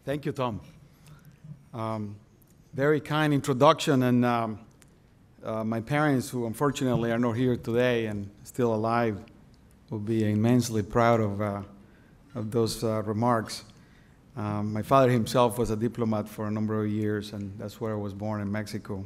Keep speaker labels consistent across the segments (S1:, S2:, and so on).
S1: Thank you, Tom. Very kind introduction, and my parents, who unfortunately are not here today and still alive, will be immensely proud of those remarks. My father himself was a diplomat for a number of years, and that's where I was born, in Mexico.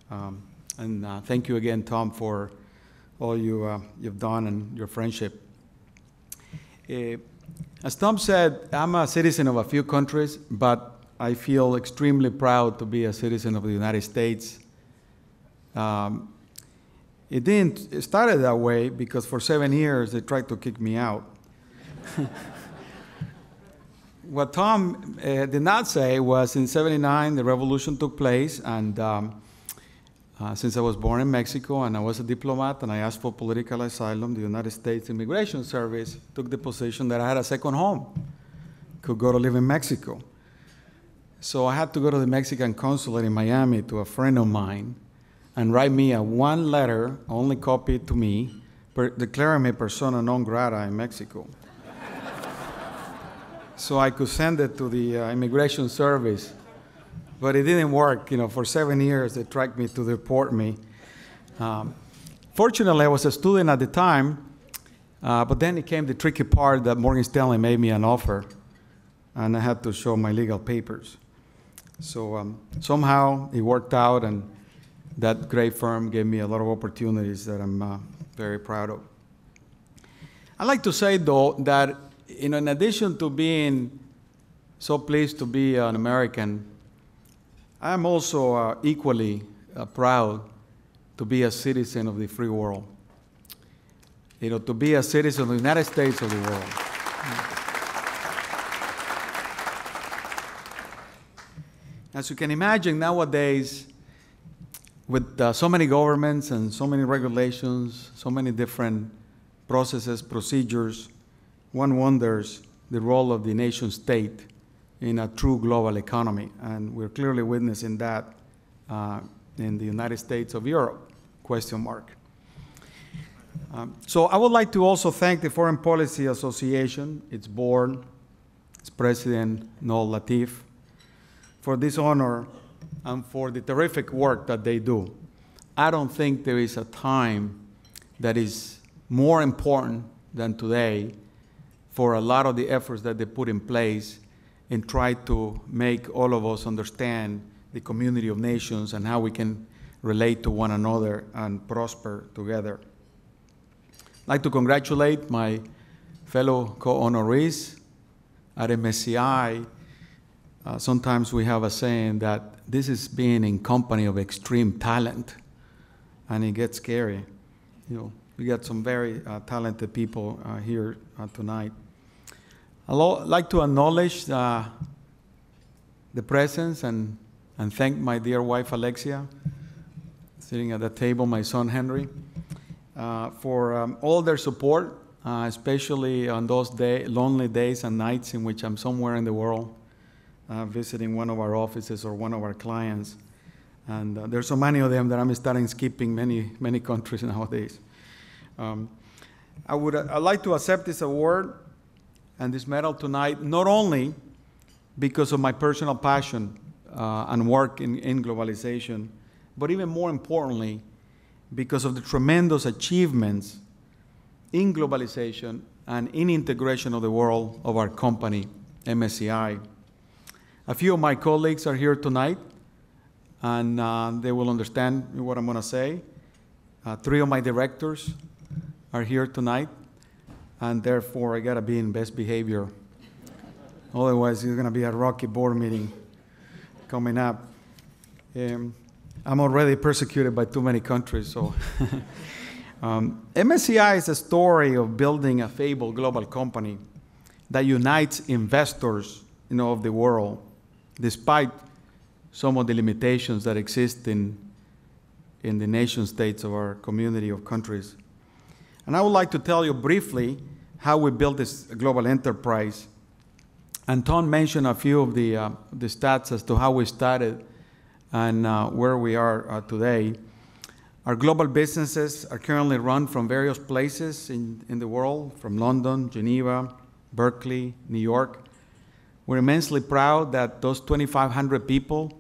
S1: Thank you again, Tom, for all you've done and your friendship. As Tom said, I'm a citizen of a few countries, but I feel extremely proud to be a citizen of the United States. It started that way because for 7 years they tried to kick me out. What Tom did not say was in '79 the revolution took place, and since I was born in Mexico and I was a diplomat and I asked for political asylum, the United States Immigration Service took the position that I had a second home, could go to live in Mexico. So I had to go to the Mexican consulate in Miami to a friend of mine and write me a one letter, only copied to me, declaring me persona non grata in Mexico. So I could send it to the Immigration Service. But it didn't work. For 7 years, they tried me to deport me. Fortunately, I was a student at the time, but then it came the tricky part that Morgan Stanley made me an offer, and I had to show my legal papers. So somehow it worked out, and that great firm gave me a lot of opportunities that I'm very proud of. I'd like to say, though, that in addition to being so pleased to be an American, I'm also equally proud to be a citizen of the free world. To be a citizen of the United States of the world. As you can imagine, nowadays, with so many governments and so many regulations, so many different processes, procedures, one wonders the role of the nation state in a true global economy, and we're clearly witnessing that in the United States of Europe, ? So I would like to also thank the Foreign Policy Association, its board, its president, Noel Latif, for this honor and for the terrific work that they do. I don't think there is a time that is more important than today for a lot of the efforts that they put in place and try to make all of us understand the community of nations and how we can relate to one another and prosper together. I'd like to congratulate my fellow co-honorees at MSCI. Sometimes we have a saying that this is being in company of extreme talent, and it gets scary. We got some very talented people here tonight. I'd like to acknowledge the presence and thank my dear wife, Alexia, sitting at the table, my son, Henry, for all their support, especially on those lonely days and nights in which I'm somewhere in the world visiting one of our offices or one of our clients. And there's so many of them that I'm starting skipping many countries nowadays. I'd like to accept this award and this medal tonight, not only because of my personal passion and work in globalization, but even more importantly, because of the tremendous achievements in globalization and in integration of the world of our company, MSCI. A few of my colleagues are here tonight, and they will understand what I'm going to say. 3 of my directors are here tonight, and therefore I gotta be in best behavior. Otherwise, it's gonna be a rocky board meeting coming up. I'm already persecuted by too many countries, so. MSCI is a story of building a fabled global company that unites investors, of the world, despite some of the limitations that exist in the nation states of our community of countries. And I would like to tell you briefly how we built this global enterprise. And Tom mentioned a few of the stats as to how we started and where we are today. Our global businesses are currently run from various places in the world, from London, Geneva, Berkeley, New York. We're immensely proud that those 2,500 people,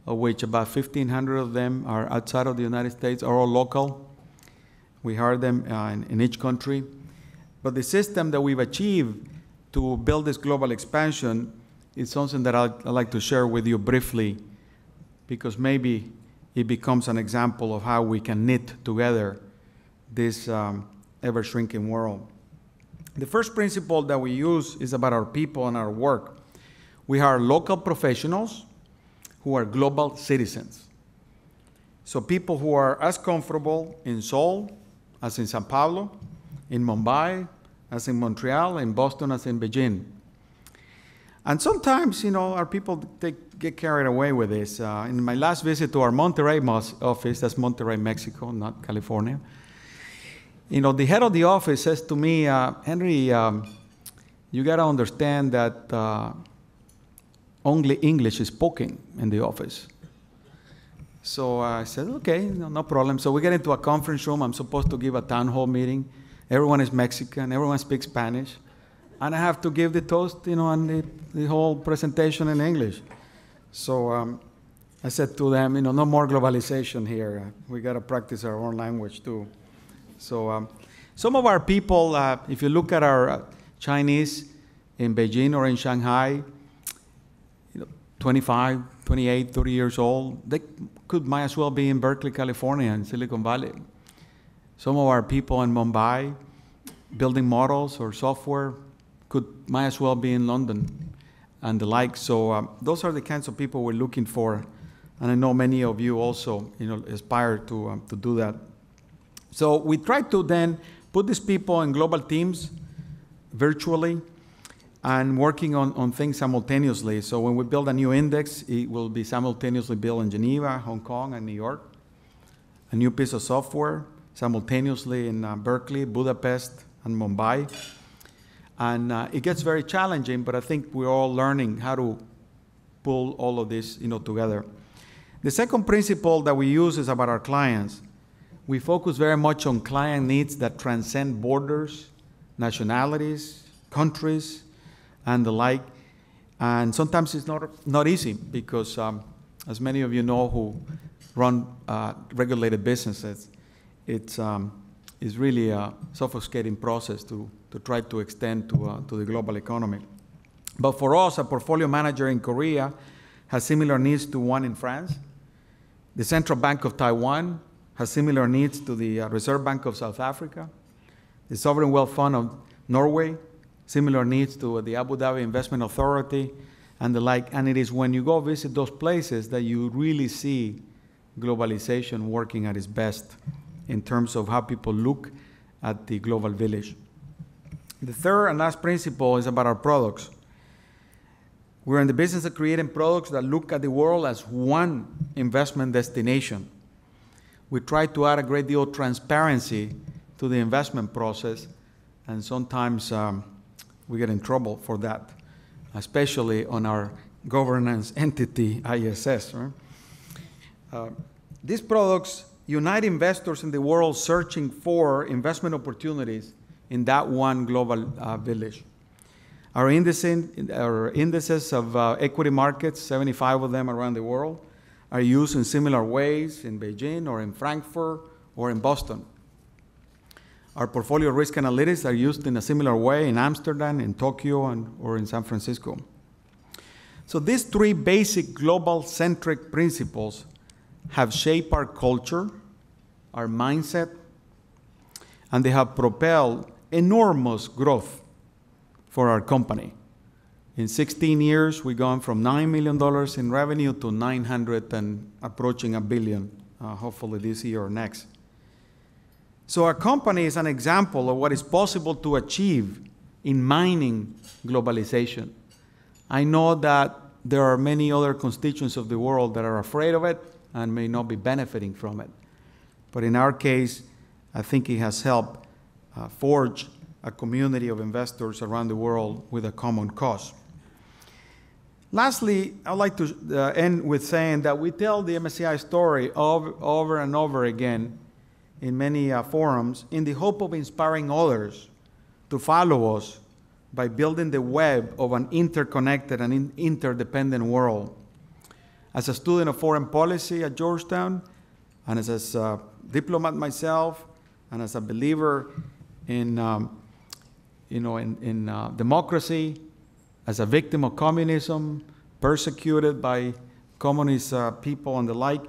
S1: of which about 1,500 of them are outside of the United States, are all local. We hire them in each country. But the system that we've achieved to build this global expansion is something that I'd like to share with you briefly, because maybe it becomes an example of how we can knit together this ever-shrinking world. The first principle that we use is about our people and our work. We hire local professionals who are global citizens. So people who are as comfortable in Seoul as in Sao Paulo, in Mumbai as in Montreal, in Boston as in Beijing. And sometimes, our people get carried away with this. In my last visit to our Monterrey office, that's Monterrey, Mexico, not California, the head of the office says to me, Henry, you got to understand that only English is spoken in the office. So I said, okay, no problem. So we get into a conference room. I'm supposed to give a town hall meeting. Everyone is Mexican. Everyone speaks Spanish. And I have to give the toast, and the whole presentation in English. So I said to them, no more globalization here. We got to practice our own language too. So some of our people, if you look at our Chinese in Beijing or in Shanghai, 25, 28, 30 years old, they might as well be in Berkeley, California, in Silicon Valley. Some of our people in Mumbai, building models or software, might as well be in London and the like. So those are the kinds of people we're looking for. And I know many of you also, aspire to do that. So we try to then put these people in global teams virtually and working on things simultaneously. So when we build a new index, it will be simultaneously built in Geneva, Hong Kong, and New York. A new piece of software simultaneously in Berkeley, Budapest, and Mumbai. And it gets very challenging, but I think we're all learning how to pull all of this together. The second principle that we use is about our clients. We focus very much on client needs that transcend borders, nationalities, countries, and the like. And sometimes it's not easy because, as many of you know who run regulated businesses, it's really a sophisticated process to try to extend to the global economy. But for us, a portfolio manager in Korea has similar needs to one in France. The Central Bank of Taiwan has similar needs to the Reserve Bank of South Africa. The Sovereign Wealth Fund of Norway, similar needs to the Abu Dhabi Investment Authority and the like. And it is when you go visit those places that you really see globalization working at its best in terms of how people look at the global village. The third and last principle is about our products. We're in the business of creating products that look at the world as one investment destination. We try to add a great deal of transparency to the investment process, and sometimes we get in trouble for that, especially on our governance entity, ISS. Right? These products unite investors in the world searching for investment opportunities in that one global village. Our indices of equity markets, 75 of them around the world, are used in similar ways in Beijing or in Frankfurt or in Boston. Our portfolio risk analytics are used in a similar way in Amsterdam, in Tokyo, or in San Francisco. So these three basic global-centric principles have shaped our culture, our mindset, and they have propelled enormous growth for our company. In 16 years, we've gone from $9 million in revenue to 900 and approaching $1 billion, hopefully this year or next. So our company is an example of what is possible to achieve in mining globalization. I know that there are many other constituents of the world that are afraid of it and may not be benefiting from it. But in our case, I think it has helped forge a community of investors around the world with a common cause. Lastly, I'd like to end with saying that we tell the MSCI story over and over again in many forums in the hope of inspiring others to follow us by building the web of an interconnected and interdependent world. As a student of foreign policy at Georgetown, and as a diplomat myself, and as a believer in, democracy, as a victim of communism, persecuted by communist people and the like,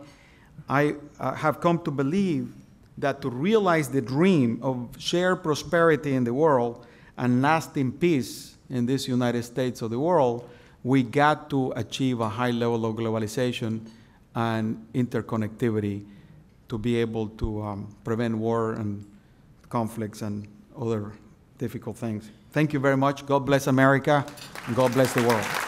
S1: I have come to believe that to realize the dream of shared prosperity in the world and lasting peace in this United States of the world, we got to achieve a high level of globalization and interconnectivity to be able to prevent war and conflicts and other difficult things. Thank you very much. God bless America, and God bless the world.